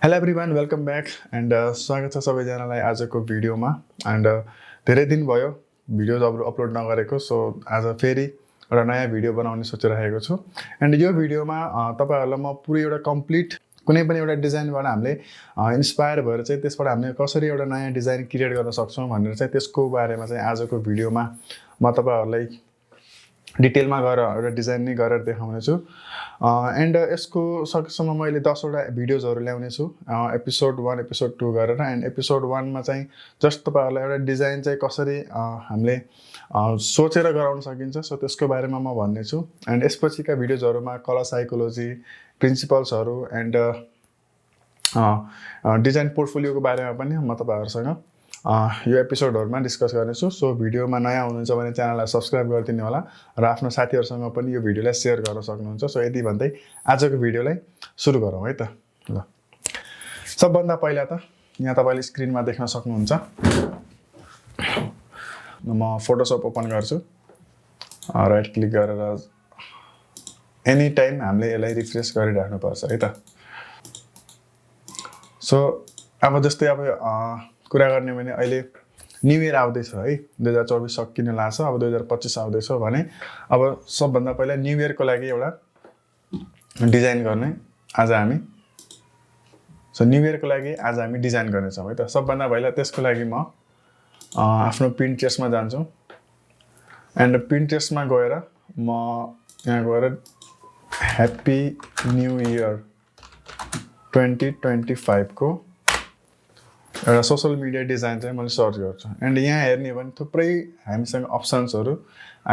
Hello everyone welcome back and स्वागत छ सबैजनालाई आजको भिडियोमा एन्ड धेरै दिन भयो भिडियोज अपलोड नगरेको सो आज फेरि एउटा नयाँ भिडियो बनाउने सोचिरहेको छु एन्ड यो भिडियोमा तपाईँहरूलाई म पुरै एउटा कम्प्लिट कुनै पनि एउटा डिजाइनबाट हामीले इन्स्पायर भएर चाहिँ त्यसबाट हामीले कसरी एउटा नयाँ डिजाइन क्रिएट गर्न सक्छौँ भनेर चाहिँ त्यसको बारेमा चाहिँ आजको भिडियोमा म तपाईँहरूलाई डिटेलमा गएर एउटा डिजाइन नै गरेर देखाउने छु एन्ड यसको सकेसम्म मैले 10वटा भिडियोजहरू ल्याउने छु एपिसोड 1 एपिसोड 2 गरेर एन्ड एपिसोड 1 मा चाहिँ जस्ट तपाईँहरूलाई एउटा डिजाइन चाहिँ कसरी हामीले सोचेर गराउन सकिन्छ सो त्यसको बारेमा म भन्ने छु एन्ड यसपछिका भिडियोजहरूमा कलर साइकोलोजी प्रिन्सिपल्सहरू एन्ड डिजाइन पोर्टफोलियोको बारेमा पनि म तपाईँहरूसँग यो एपिसोडहरुमा डिस्कस गर्नेछु सो भिडियोमा नयाँ हुनुहुन्छ भने च्यानललाई सब्स्क्राइब गरिदिनु होला र आफ्नो साथीहरुसँग पनि यो भिडियोलाई शेयर गर्न सक्नुहुन्छ सो यति भन्दै आजको भिडियोलाई सुरु गरौँ है त ल सबभन्दा पहिला त यहाँ तपाईले स्क्रिनमा देख्न सक्नुहुन्छ म फोटोशप ओपन गर्छु राइट क्लिक गरेर एनी टाइम हामीले यसलाई रिफ्रेश गरिराख्नु पर्छ है त सो अब जस्तै अब कुरा गर्ने भने अहिले न्यू इयर आउँदैछ है 2024 सकिन लाग्छ अब 2025 आउँदैछ भने अब सबभन्दा पहिला न्यू इयरको लागि एउटा डिजाइन गर्ने आज हामी सो न्यू इयरको लागि आज हामी डिजाइन गर्ने छौं है त सबभन्दा पहिला त्यसको लागि म आफ्नो पिन्ट्रेस्टमा जान्छु एन्ड पिन्ट्रेस्टमा गएर म यहाँ गएर ह्यापी न्यू इयर 2025 को एउटा सोशल मिडिया डिजाइन चाहिँ मैले सर्च गर्छु एन्ड यहाँ हेर्ने भने थुप्रै हामीसँग अप्सन्सहरु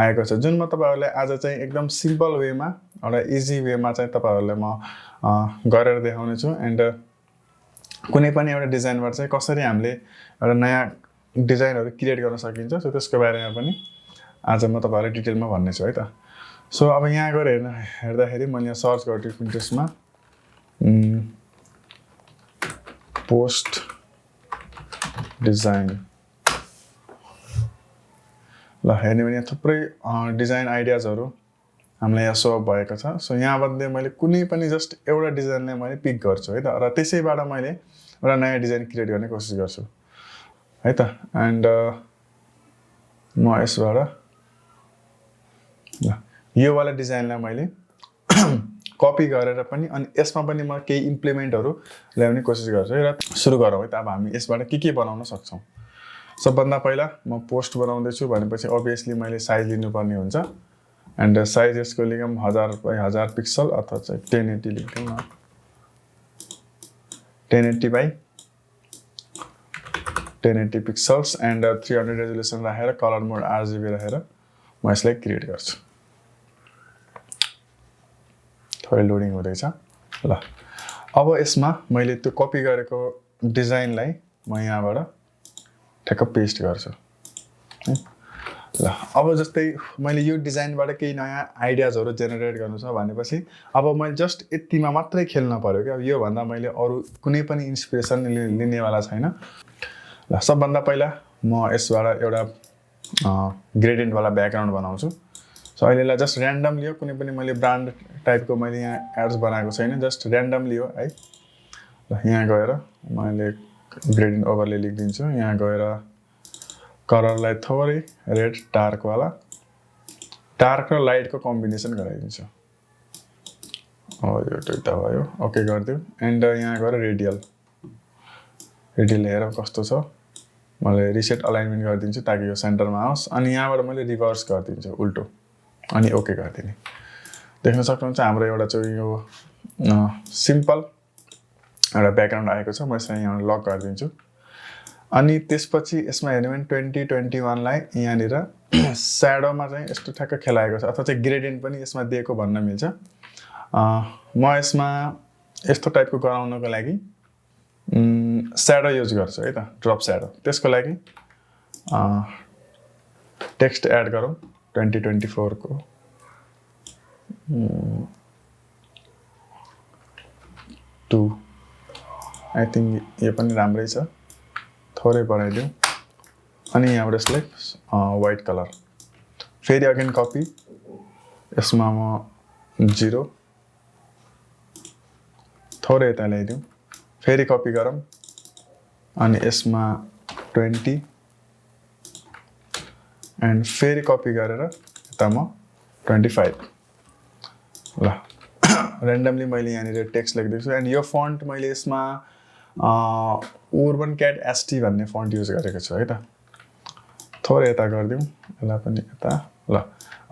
आएको छ जुन म तपाईहरुलाई आज चाहिँ एकदम सिम्पल वेमा एउटा इजी वेमा चाहिँ तपाईहरुलाई म गरेर देखाउने छु एन्ड कुनै पनि एउटा डिजाइनबाट चाहिँ कसरी हामीले एउटा नयाँ डिजाइनहरु क्रिएट गर्न सकिन्छ सो त्यसको बारेमा पनि आज म तपाईहरुलाई डिटेलमा भन्ने छु है त सो अब यहाँ गएर हेर्दाखेरि मैले यहाँ सर्च गर्छु पिन्ट्रेस्टमा पोस्ट डिजाइन ल हेर्ने भने थुप्रै डिजाइन आइडियाजहरु हामीलाई यहाँ सो भएको छ सो यहाँ मध्ये मैले कुनै पनि जस्ट एउटा डिजाइनलाई मैले पिक गर्छु है त र त्यसैबाट मैले एउटा नयाँ डिजाइन क्रिएट गर्ने कोसिस गर्छु है त एन्ड म यसबाट ल यो वाला डिजाइनलाई मैले कपी गरेर पनि अनि यसमा पनि म केही इम्प्लिमेन्टहरु ल्याउने कोसिस गर्छु र सुरु गरौँ है त अब हामी यसबाट के बनाउन सक्छौं सबभन्दा पहिला म पोस्ट बनाउँदै छु भनेपछि obviously मैले साइज लिनुपर्ने हुन्छ एन्ड साइज यसको लिगम 1000 by 1000 पिक्सल अथवा चाहिँ 1080 लिखौँ न 1080 by 1080 पिक्सल्स एन्ड 300 रेजोल्युसन राखेर कलर मोड RGB राखेर म यसलाई क्रिएट गर्छु थोरै लोडिङ हुँदैछ ल अब यसमा मैले त्यो कपी गरेको डिजाइनलाई म यहाँबाट ठ्याक्क पेस्ट गर्छु ल अब जस्तै मैले यो डिजाइनबाट केही नयाँ आइडियाजहरु जेनेरेट गर्नु छ भनेपछि अब मैले जस्ट यतिमा मात्रै खेल्न पर्यो के अब यो भन्दा मैले अरु कुनै पनि इन्स्पिरेसन लिने वाला छैन ल सबभन्दा पहिला म यसबाट एउटा ग्रेडियन्ट वाला ब्याकग्राउन्ड बनाउँछु सो अहिलेलाई जस्ट र्यान्डमली हो कुनै पनि मैले ब्रान्ड टाइपको मैले यहाँ एड्स बनाएको छैन जस्ट र्यान्डमली हो है ल यहाँ गएर मैले ग्रेडियन्ट ओभरले लेखिदिन्छु यहाँ गएर कलरलाई थोरै रेड डार्क वाला डार्क र लाइटको कम्बिनेसन गराइदिन्छु यो दुईटा भयो ओके गर्दियौ एन्ड यहाँ गएर रेडियल हेर कस्तो छ मैले रिसेट अलाइनमेन्ट गरिदिन्छु ताकि यो सेन्टरमा आओस् अनि यहाँबाट मैले रिभर्स गरिदिन्छु उल्टो अनि ओके गरिदिने देख्न सक्नुहुन्छ हाम्रो एउटा चाहिँ यो सिम्पल एउटा ब्याकग्राउन्ड आएको छ म यसलाई यहाँ लक गरिदिन्छु अनि त्यसपछि यसमा हेर्नु भने 2021 लाई यहाँनिर स्याडोमा चाहिँ यस्तो ठ्याक्क खेलाएको छ अथवा चाहिँ ग्रेडियन्ट पनि यसमा दिएको भन्न मिल्छ म यसमा यस्तो टाइपको गराउनको लागि स्याडो युज गर्छु है त ड्रप स्याडो त्यसको लागि टेक्स्ट एड गरौँ 2024 को टू आई थिंक यो पनि राम्रै छ थोरै बढाइदिउँ अनि यहाँबाट यसलाई व्हाइट कलर फेरि अगेन कपी यसमा म 0 थोरै यता ल्याइदिउँ फेरि कपी गरौँ अनि यसमा 20 एन्ड फेरि कपी गरेर यता म 25 ल र्यान्डमली मैले यहाँनिर टेक्स्ट लेखिदिएको छु एन्ड यो फन्ट मैले यसमा उर्बन क्याट एसटी भन्ने फन्ट युज गरेको छु है त थोरै यता गरिदिउँ यसलाई पनि यता ल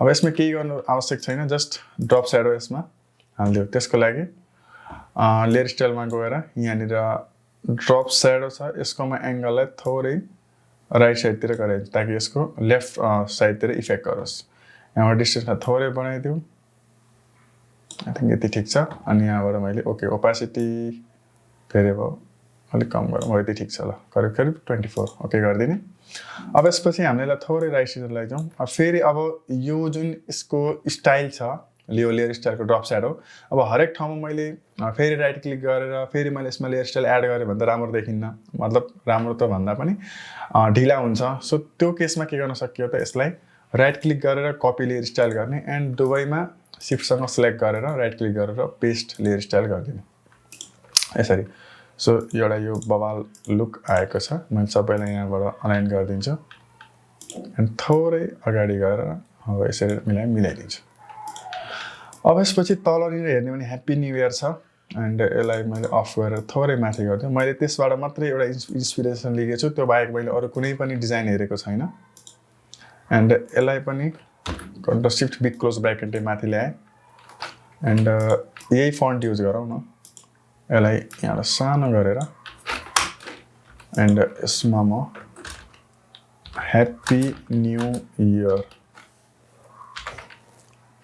अब यसमा केही गर्नु आवश्यक छैन जस्ट ड्रप स्याडो यसमा हालिदियो त्यसको लागि लेयर स्टाइलमा गएर यहाँनिर ड्रप स्याडो छ यसको म एङ्गललाई थोरै राइट साइडतिर गराइदिन्छु ताकि यसको लेफ्ट साइडतिर इफेक्ट गरोस् यहाँबाट डिस्टेन्समा थोरै बनाइदिउँ आई थिङ्क यति ठिक छ अनि यहाँबाट मैले ओके ओपासिटी फेरि भयो अलिक कम गरौँ हो यति ठिक छ ल करिब करिब 24 ओके गरिदिने अब यसपछि हामीले यसलाई थोरै राइट साइडतिर लैजाउँ अब फेरि अब यो जुन यसको स्टाइल छ लियो लेयर स्टाइलको ड्रप स्याडो अब हरेक ठाउँमा मैले फेरि राइट क्लिक गरेर फेरि मैले यसमा लेयर स्टाइल एड गरेँ भने त राम्रो देखिन्न मतलब राम्रो त भन्दा पनि ढिला हुन्छ सो त्यो केसमा के गर्न सकियो त यसलाई राइट क्लिक गरेर कपी लेयर स्टाइल गर्ने एन्ड दुवैमा सिफ्टसँग सिलेक्ट गरेर राइट क्लिक गरेर पेस्ट लेयर स्टाइल गरिदिने यसरी सो एउटा यो बवाल लुक आएको छ मैले सबैलाई यहाँबाट अलाइन गरिदिन्छु एन्ड थोरै अगाडि गएर अब यसरी मिलाइदिन्छु अब यसपछि तलनिर हेर्ने भने ह्याप्पी न्यू इयर छ एन्ड यसलाई मैले अफ गरेर थोरै माथि गरिदिएँ मैले त्यसबाट मात्रै एउटा इन्सपिरेसन लिएको छु त्यो बाहेक मैले अरू कुनै पनि डिजाइन हेरेको छैन एन्ड यसलाई पनि कन्ट्रोल शिफ्ट बिग क्लोज ब्राकेटले माथि ल्याएँ एन्ड यही फन्ट युज गरौँ न यसलाई यहाँबाट सानो गरेर एन्ड यसमा म ह्याप्पी न्यू इयर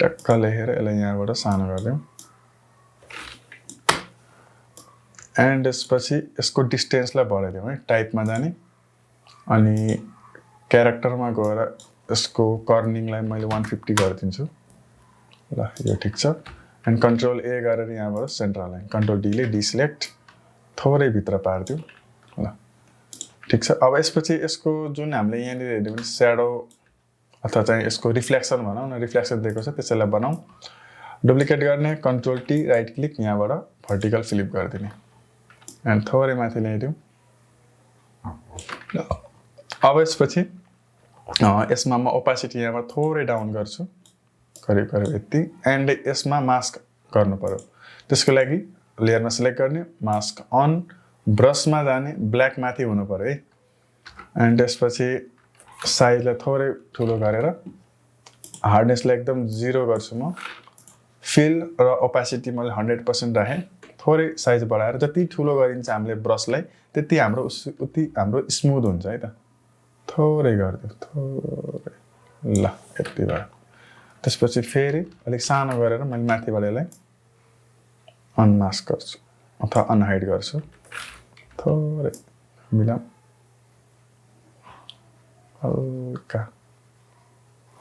टक्क लेखेर यसलाई यहाँबाट सानो गरिदिउँ एन्ड यसपछि यसको डिस्टेन्सलाई बढाइदिउँ है टाइपमा जाने अनि क्यारेक्टरमा गएर यसको कर्निङलाई मैले 150 गरिदिन्छु ल यो ठिक छ एन्ड कन्ट्रोल ए गरेर यहाँबाट सेन्ट्रल लाइन कन्ट्रोल डीले डिसिलेक्ट थोरै भित्र पारिदिउँ ल ठिक छ अब यसपछि यसको जुन हामीले यहाँनिर हेर्ने भने स्याडो अथवा चाहिँ यसको रिफ्लेक्सन भनौँ न रिफ्लेक्सन दिएको छ त्यसैलाई बनाऊँ डुप्लिकेट गर्ने कन्ट्रोल टी राइट क्लिक यहाँबाट भर्टिकल फ्लिप गरिदिने एन्ड थोरै माथि ल्याइदिउँ अब यसपछि यसमा म ओपासिटी यहाँबाट थोरै डाउन गर्छु करिब करिब यति एन्ड यसमा मास्क गर्नु पर्यो त्यसको लागि लेयरमा सिलेक्ट गर्ने मास्क अन ब्रसमा जाने ब्ल्याक माथि हुनु पर्यो है एन्ड त्यसपछि साइजलाई थोरै ठुलो गरेर हार्डनेसलाई एकदम 0 गर्छु म फिल र ओपासिटी मैले 100% राखेँ थोरै साइज बढाएर जति ठुलो गरिन्छ हामीले ब्रसलाई त्यति हाम्रो स्मुथ हुन्छ है त थोरै गरिदिउँ थोरै ल यति भयो त्यसपछि फेरि अलिक सानो गरेर मैले माथिबाट यसलाई अनमास्क गर्छु अथवा अनहाइड गर्छु थोरै मिलाऊँ हल्का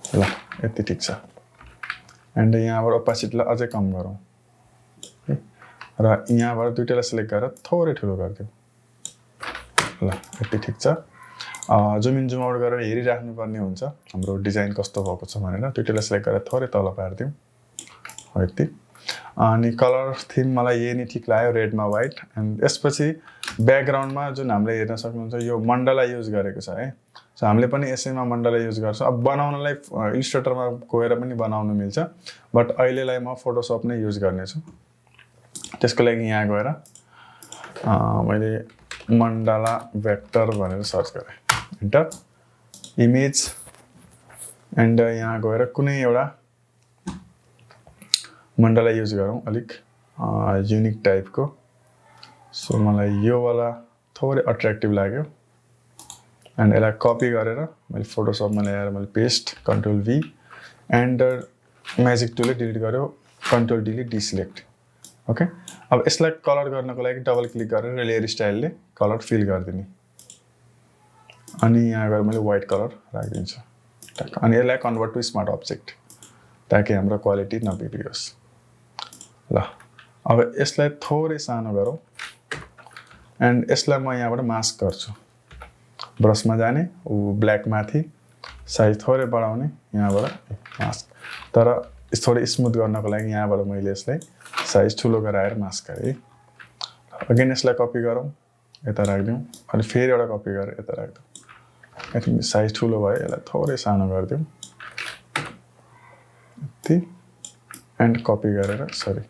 ल यति ठिक छ एन्ड यहाँबाट ओपासिटीलाई अझै कम गरौँ है र यहाँबाट दुईटैलाई सिलेक्ट गरेर थोरै ठुलो गरिदिउँ ल यति ठिक छ जुम इन जुम आउट गरेर हेरिराख्नुपर्ने हुन्छ हाम्रो डिजाइन कस्तो भएको छ भनेर दुईटैलाई सिलेक्ट गरेर थोरै तल पारिदिउँ हो यति अनि कलर थिम मलाई यही नै ठिक लाग्यो रेडमा व्हाइट एन्ड यसपछि ब्याकग्राउन्डमा जुन हामीले हेर्न सक्नुहुन्छ यो मण्डला युज गरेको छ है सो हामीले पनि यसैमा मण्डला युज गर्छौँ अब बनाउनलाई इलिस्ट्रेटरमा गएर पनि बनाउन मिल्छ बट अहिलेलाई म फोटोसप नै युज गर्नेछु त्यसको लागि यहाँ गएर मैले मण्डला भेक्टर भनेर सर्च गरेँ इन्टर इमेज एन्ड यहाँ गएर कुनै एउटा मण्डला युज गरौँ अलिक युनिक टाइपको सो मलाई यो वाला थोरै अट्र्याक्टिभ लाग्यो एन्ड यसलाई कपी गरेर मैले फोटोसपमा ल्याएर मैले paste control V and magic टुलले डिलिट गर्यो कन्ट्रोल डीले डिसिलेक्ट ओके अब यसलाई कलर गर्नको लागि डबल क्लिक गरेर लेयर स्टाइलले कलर फिल गरिदिने अनि यहाँ गएर मैले व्हाइट कलर राखिदिन्छु टक्क अनि यसलाई कन्भर्ट टु स्मार्ट अब्जेक्ट ताकि हाम्रो क्वालिटी नबिग्रियोस् ल अब यसलाई थोरै सानो गरौँ एन्ड यसलाई म यहाँबाट मास्क गर्छु ब्रसमा जाने ब्ल्याक माथि साइज थोरै बढाउने यहाँबाट मास्क तर थोरै स्मुथ गर्नको लागि यहाँबाट मैले यसलाई साइज ठुलो गराएर मास्क गरेँ अगेन यसलाई कपी गरौँ यता राखिदिउँ अनि फेरि एउटा कपी गरेर यता राखिदिउँ आई थिङ्क साइज ठुलो भयो यसलाई थोरै सानो गरिदिउँ यति एन्ड कपी गरेर सरी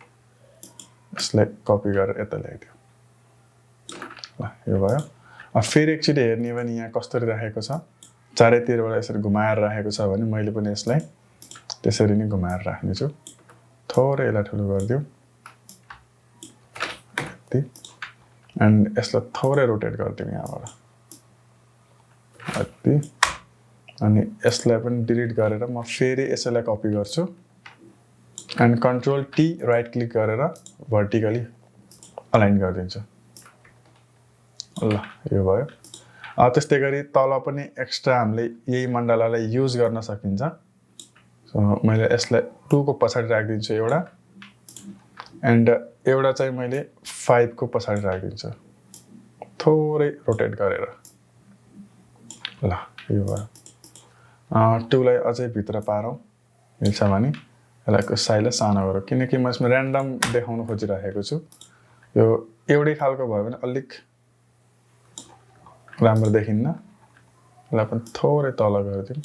यसलाई कपी गरेर यता ल्याइदिउँ ल यो भयो फेरि एकचोटि हेर्ने भने यहाँ कसरी राखेको छ चारैतिरबाट यसरी घुमाएर राखेको छ भने मैले पनि यसलाई त्यसरी नै घुमाएर राख्नेछु थोरै यसलाई ठुलो गरिदिउँ यति एन्ड यसलाई थोरै रोटेट गरिदिउँ यहाँबाट यति अनि यसलाई पनि डिलिट गरेर म फेरि यसैलाई कपी गर्छु and control T right click गरेर भर्टिकली अलाइन गरिदिन्छु ल यो भयो त्यस्तै गरी तल पनि एक्स्ट्रा हामीले यही मण्डलालाई युज गर्न सकिन्छ सो मैले यसलाई 2 को पछाडि राखिदिन्छु एउटा एन्ड एउटा चाहिँ मैले 5 को पछाडि राखिदिन्छु थोरै रोटेट गरेर ल यो भयो 2 लाई अझै भित्र पारौँ मिल्छ भने यसलाई साइजलाई सानो गरौँ किनकि म यसमा ऱ्यान्डम देखाउन खोजिरहेको छु यो एउटै खालको भयो भने अलिक राम्रो देखिन्न यसलाई पनि थोरै तल गरिदिउँ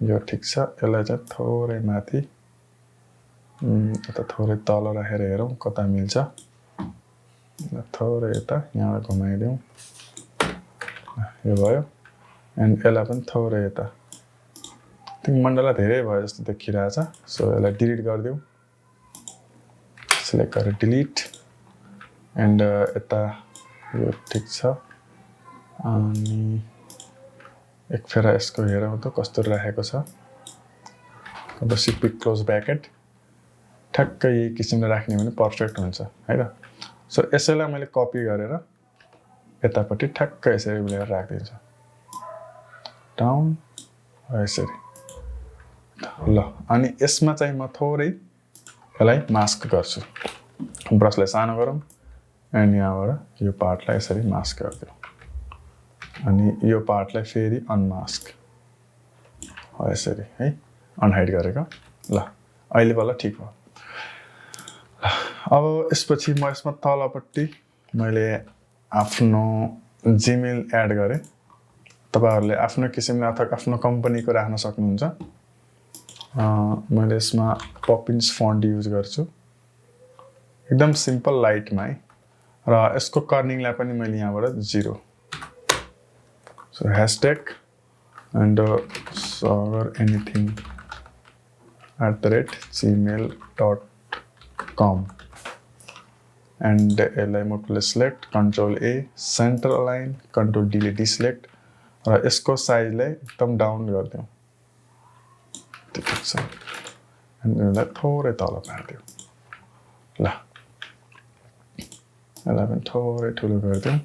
यो ठिक छ यसलाई चाहिँ थोरै माथि यता थोरै तल राखेर हेरौँ कता मिल्छ थोरै यता यहाँबाट घुमाइदिउँ यो भयो एन्ड यसलाई पनि थोरै यता मण्डला धेरै भयो जस्तो देखिरहेछ सो यसलाई डिलिट गरिदिउँ सिलेक्ट गरेर डिलिट एन्ड यता यो ठिक छ अनि एक फेरा यसको हेरौँ त कस्तो राखेको छ सिपी क्लोज ब्याकेट ठ्याक्कै यही किसिमले राख्ने भने पर्फेक्ट हुन्छ है त सो यसैलाई मैले कपी गरेर यतापट्टि ठ्याक्कै यसरी ल्याएर राखिदिन्छु डाउन यसरी ल अनि यसमा चाहिँ म थोरै यसलाई मास्क गर्छु ब्रसलाई सानो गरौँ एन्ड यहाँबाट यो पार्टलाई यसरी मास्क गरिदिउँ अनि यो पार्टलाई फेरि अनमास्क यसरी है अनहाइड गरेको ल अहिले बल्ल ठिक भयो अब यसपछि म यसमा तलपट्टि मैले आफ्नो जिमेल एड गरेँ तपाईहरुले आफ्नो किसिमले अथवा आफ्नो कम्पनीको राख्न सक्नुहुन्छ मैले यसमा पपिन्स फन्ट युज गर्छु एकदम सिम्पल लाइटमा है र यसको कर्निङलाई पनि मैले यहाँबाट 0 so # and sagar anything@gmail.com and यसलाई म select Ctrl A center align Ctrl D ले deselect र यसको साइजलाई एकदम डाउन गरिदिउँ ठिक छ अनि यसलाई थोरै तल पार्दिउँ ल यसलाई पनि थोरै ठुलो गरिदिउँ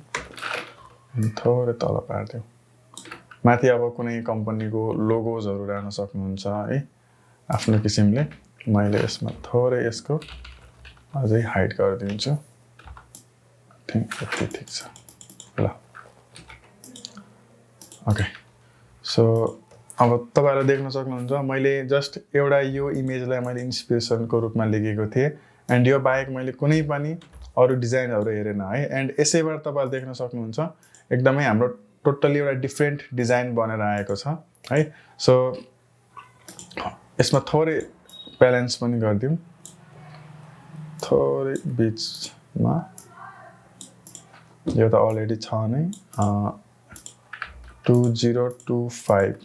अनि थोरै तल पार्दिउँ माथि अब कुनै कम्पनीको लोगोजहरु राख्न सक्नुहुन्छ है आफ्नो किसिमले मैले यसमा थोरै यसको अझै हाइड गरिदिन्छु ठिक छ ल ओके सो अब तपाईहरुले देख्न सक्नुहुन्छ मैले जस्ट एउटा यो इमेजलाई मैले इन्स्पिरेसनको रूपमा लेखेको थिए एन्ड यो बाहेक मैले कुनै पनि अरु डिजाइनहरु हेरेन है एन्ड यसैबाट तपाईहरुले देख्न सक्नुहुन्छ एकदमै हाम्रो टोटली एउटा डिफरेन्ट डिजाइन बनेर आएको छ है सो यसमा थोरै ब्यालेन्स पनि गर्दियौं थोरै बीचमा यो त अलरेडी छ नै 2025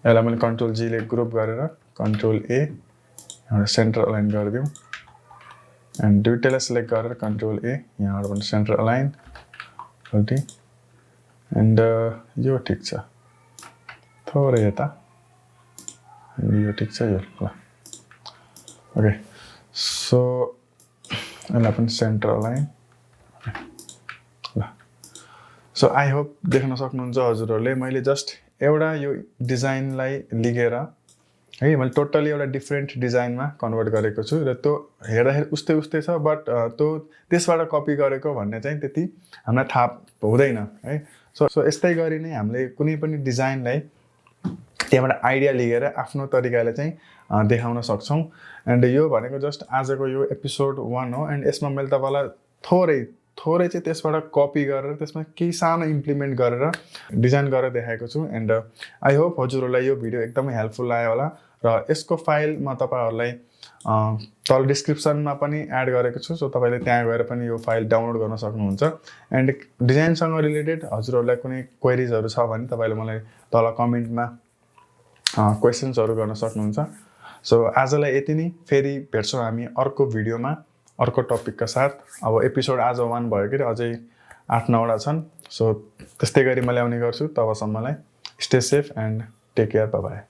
यसलाई मैले कन्ट्रोल जी ले ग्रुप गरेर कन्ट्रोल ए यहाँ सेन्टर अलाइन गरिदिउँ एन्ड दुईटैलाई सिलेक्ट गरेर कन्ट्रोल ए यहाँबाट पनि सेन्टर अलाइन ओके एन्ड यो ठीक छ थोरै यता यो ठीक छ यो ल ओके सो यसलाई पनि सेन्टर अलाइन ल सो आई होप देख्न सक्नुहुन्छ हजुरहरुले मैले जस्ट एउटा यो डिजाइनलाई लिएर है मैले टोटली एउटा डिफरेन्ट डिजाइनमा कन्भर्ट गरेको छु र त्यो हेर्दाखेरि उस्तै छ बट त्यो त्यसबाट कपी गरेको भन्ने चाहिँ त्यति हामीलाई थाहा हुँदैन है सो यस्तै गरी नै हामीले कुनै पनि डिजाइनलाई त्यहाँबाट आइडिया लिएर आफ्नो तरिकाले चाहिँ देखाउन सक्छौं एन्ड यो भनेको जस्ट आजको यो एपिसोड 1 हो एन्ड यसमा मैले तपाईलाई थोरै चाहिँ त्यसबाट कपी गरेर त्यसमा केही सानो इम्प्लिमेन्ट गरेर डिजाइन गरेर देखाएको छु। एन्ड आई होप हजुरहरूलाई यो भिडियो एकदमै हेल्पफुल लाग्यो होला। र यसको फाइल म तपाईँहरूलाई तल डिस्क्रिप्सनमा पनि एड गरेको छु, सो तपाईँले त्यहाँ गएर पनि यो फाइल डाउनलोड गर्न सक्नुहुन्छ। एन्ड डिजाइनसँग रिलेटेड हजुरहरूलाई कुनै क्वेरिजहरू छ भने तपाईँले मलाई तल कमेन्टमा क्वेसन्सहरू गर्न सक्नुहुन्छ। सो आजलाई यति नै, फेरि भेट्छौँ हामी अर्को भिडियोमा अर्को टपिकका साथ। अब एपिसोड आज 1 भयो कि अझै 8-9वटा छन्, सो त्यस्तै गरी म ल्याउने गर्छु। तबसम्मलाई stay safe and take care, bye by.